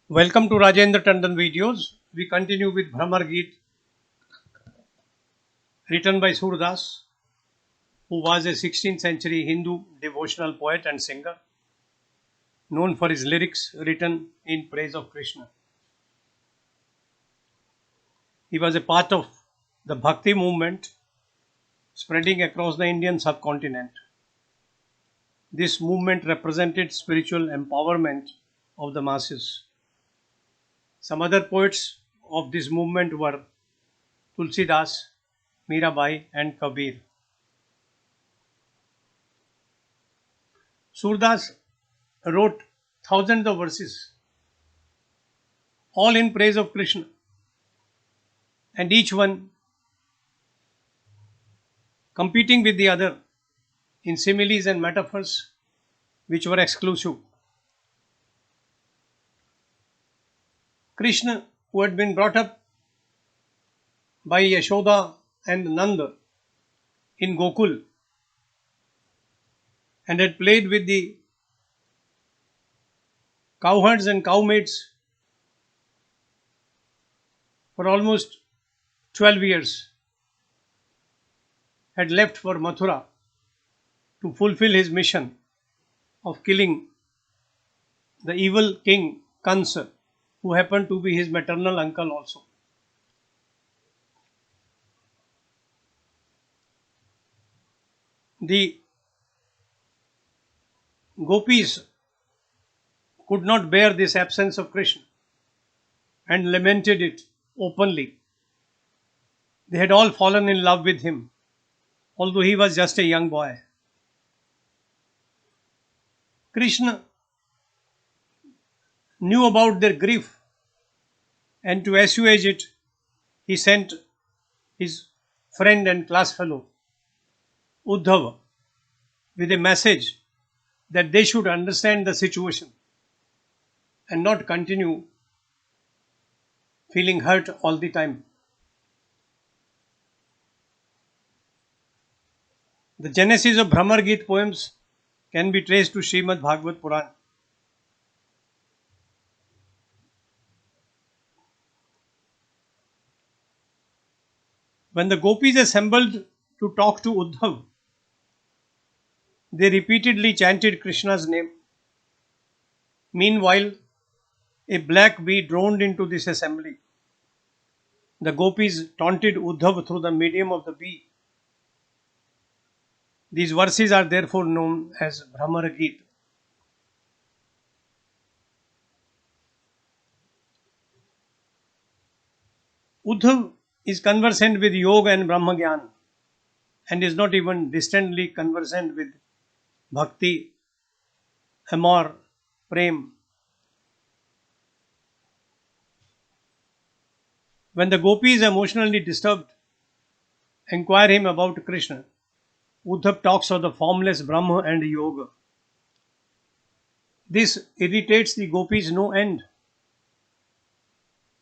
Welcome to Rajendra Tandon videos. We continue with Bhramar Geet written by Surdas, who was a 16th century Hindu devotional poet and singer, known for his lyrics written in praise of Krishna. He was a part of the Bhakti movement spreading across the Indian subcontinent. This movement represented spiritual empowerment of the masses. Some other poets of this movement were Tulsidas, Mirabai, and Kabir. Surdas wrote thousands of verses, all in praise of Krishna, and each one competing with the other in similes and metaphors which were exclusive. Krishna, who had been brought up by Yashoda and Nanda in Gokul and had played with the cowherds and cowmaids for almost 12 years, had left for Mathura to fulfill his mission of killing the evil king Kansa, who happened to be his maternal uncle also. The gopis could not bear this absence of Krishna and lamented it openly. They had all fallen in love with him, although he was just a young boy. Krishna knew about their grief, and to assuage it, he sent his friend and class fellow Uddhava with a message that they should understand the situation and not continue feeling hurt all the time. The genesis of Bhramar Geet poems can be traced to Srimad Bhagavad Puran. When the gopis assembled to talk to Uddhav, they repeatedly chanted Krishna's name. Meanwhile, a black bee droned into this assembly. The gopis taunted Uddhav through the medium of the bee. These verses are therefore known as Bhramar Geet. Uddhav is conversant with Yoga and Brahmagyan and is not even distantly conversant with Bhakti, Amor, Prem. When the gopis, emotionally disturbed, inquire him about Krishna, Uddhav talks of the formless Brahma and Yoga. This irritates the gopis no end.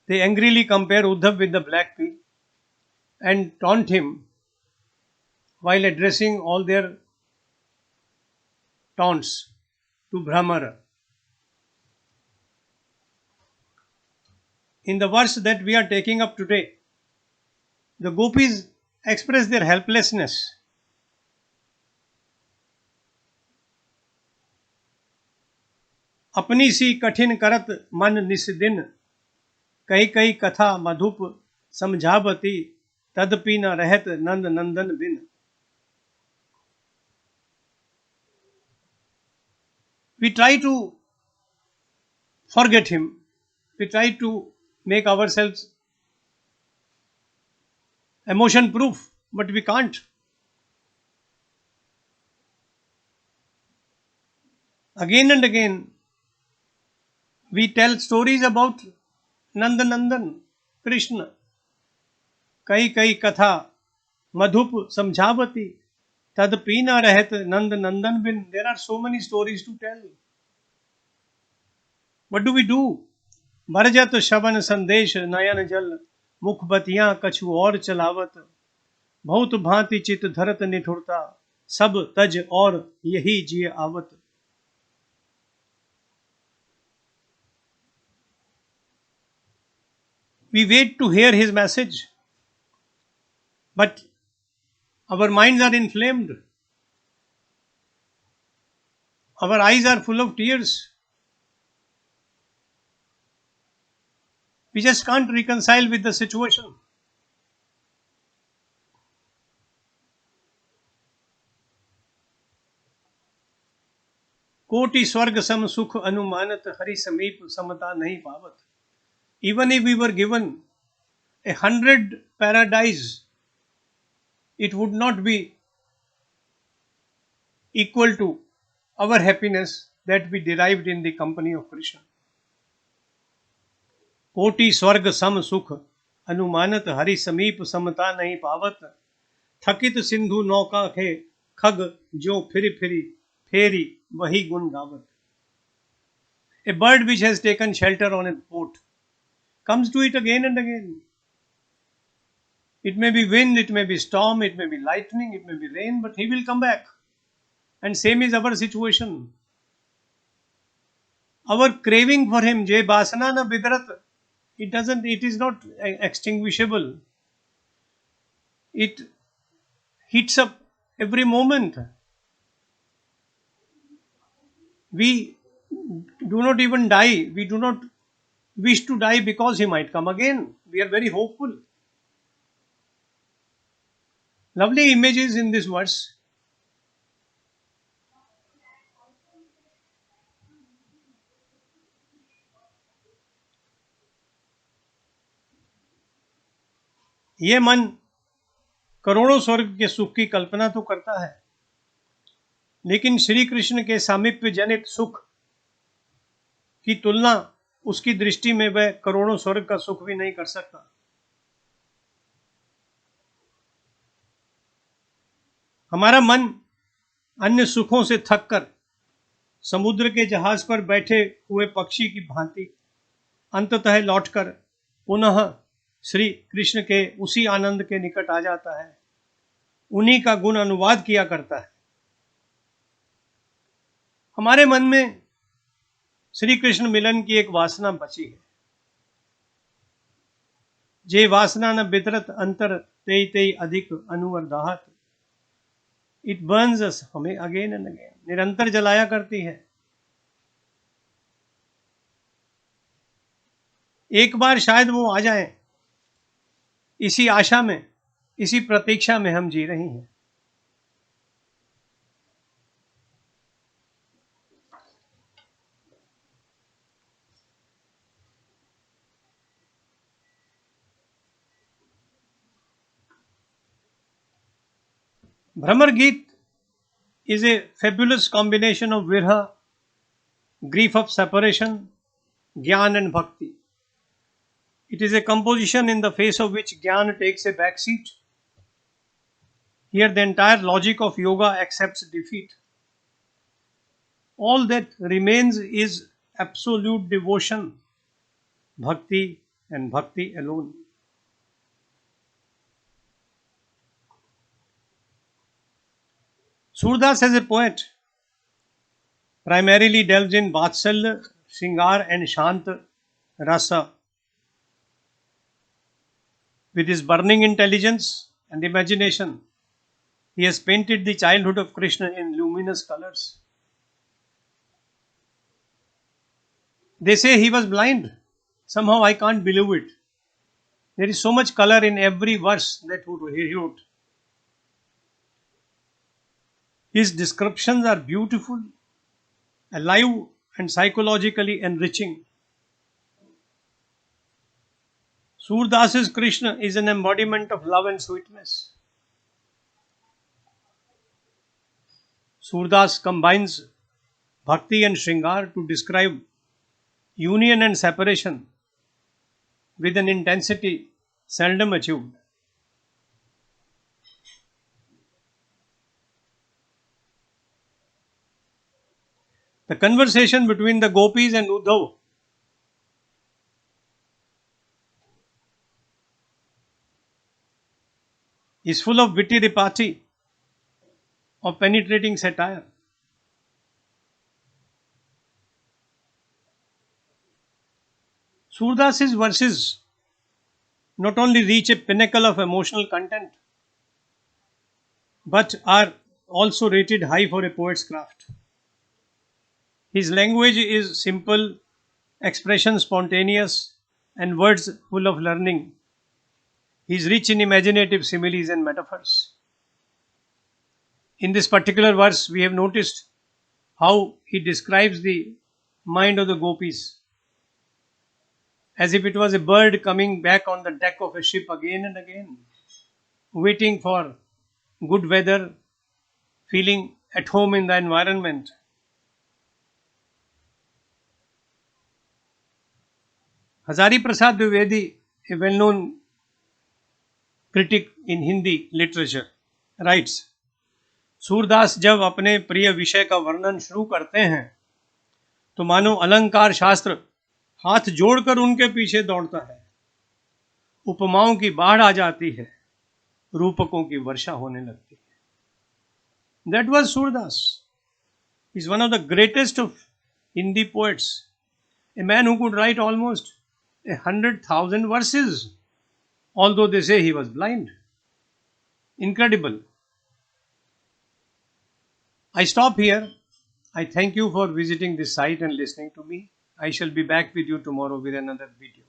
They angrily compare Uddhav with the black bee and taunt him while addressing all their taunts to Brahmara. In the verse that we are taking up today, the gopis express their helplessness. अपनी सी कठिन करत मन निस दिन कई कई कथा मधुप समझावती तदपि न रहत नंद नंदन बिन. We try to forget him. We try to make ourselves emotion proof, but we can't. Again and again, we tell stories about Nanda Nandan, Krishna. Kai kai katha madhup samjhavati tadapi na rahat Nand Nandan bin. There are so many stories to tell. What do we do? भरजत शवन संदेश नयन जल मुखबतियां कछु और चलावत बहुत भांति चित धरत निठुरता सब तज और यही जिय आवत. We wait to hear his message, but our minds are inflamed. Our eyes are full of tears. We just can't reconcile with the situation. कोटि स्वर्ग सम सुख अनुमानत हरि समीप समता नहीं पावत. Even if we were given 100 paradise, it would not be equal to our happiness that we derived in the company of Krishna. कोटि स्वर्ग सम सुख अनुमानत हरि समीप समता नहीं पावत. थकित सिंधु नौका खे खग जो फिरी फिरी फेरी वही गुण गावत. A bird which has taken shelter on a boat comes to it again and again. It may be wind, it may be storm, it may be lightning, it may be rain, but he will come back. And same is our situation. Our craving for him, je basana na bidrat, it is not extinguishable. It heats up every moment. We do not even die. We do not wish to die because he might come again. We are very hopeful. Lovely images in this verse. ये मन करोड़ों स्वर्ग के सुख की कल्पना तो करता है, लेकिन श्री कृष्ण के सामीप्य जनित सुख की तुलना उसकी दृष्टि में वह करोड़ों स्वर्ग का सुख भी नहीं कर सकता. हमारा मन अन्य सुखों से थककर समुद्र के जहाज पर बैठे हुए पक्षी की भांति अंततः लौटकर पुनः श्री कृष्ण के उसी आनंद के निकट आ जाता है, उन्हीं का गुण अनुवाद किया करता है. हमारे मन में श्री कृष्ण मिलन की एक वासना बची है. जे वासना न बितरत अंतर तेई तेई अधिक अनुवर्दाहत. इट बर्न्स अस, हमें अगेन एंड अगेन निरंतर जलाया करती है. एक बार शायद वो आ जाए, इसी आशा में, इसी प्रतीक्षा में हम जी रही हैं. भ्रमर गीत is a fabulous combination of virha, grief of separation, Gyan and Bhakti. It is a composition in the face of which Gyan takes a back seat. Here the entire logic of yoga accepts defeat. All that remains is absolute devotion, Bhakti and Bhakti alone. Surdas as a poet primarily delves in Vatsalya, Shringar and Shant Rasa. With his burning intelligence and imagination, he has painted the childhood of Krishna in luminous colors. They say he was blind. Somehow I can't believe it. There is so much color in every verse that he wrote. His descriptions are beautiful, alive, and psychologically enriching. Surdas's Krishna is an embodiment of love and sweetness. Surdas combines bhakti and shringar to describe union and separation with an intensity seldom achieved. The conversation between the gopis and Uddhav is full of witty repartee, of penetrating satire. Surdas's verses not only reach a pinnacle of emotional content, but are also rated high for a poet's craft. His language is simple, expression spontaneous, and words full of learning. He is rich in imaginative similes and metaphors. In this particular verse, we have noticed how he describes the mind of the gopis as if it was a bird coming back on the deck of a ship again and again, waiting for good weather, feeling at home in the environment. Hazari Prasad Dwivedi, a well known critic in Hindi literature, writes, Surdas जब अपने प्रिय विषय का वर्णन शुरू करते हैं तो मानो अलंकार शास्त्र हाथ जोड़कर उनके पीछे दौड़ता है, उपमाओं की बाढ़ आ जाती है, रूपकों की वर्षा होने लगती है. That was Surdas. He is one of the greatest of Hindi poets, a man who could write almost 100,000 verses, although they say he was blind. Incredible. I stop here. I thank you for visiting this site and listening to me. I shall be back with you tomorrow with another video.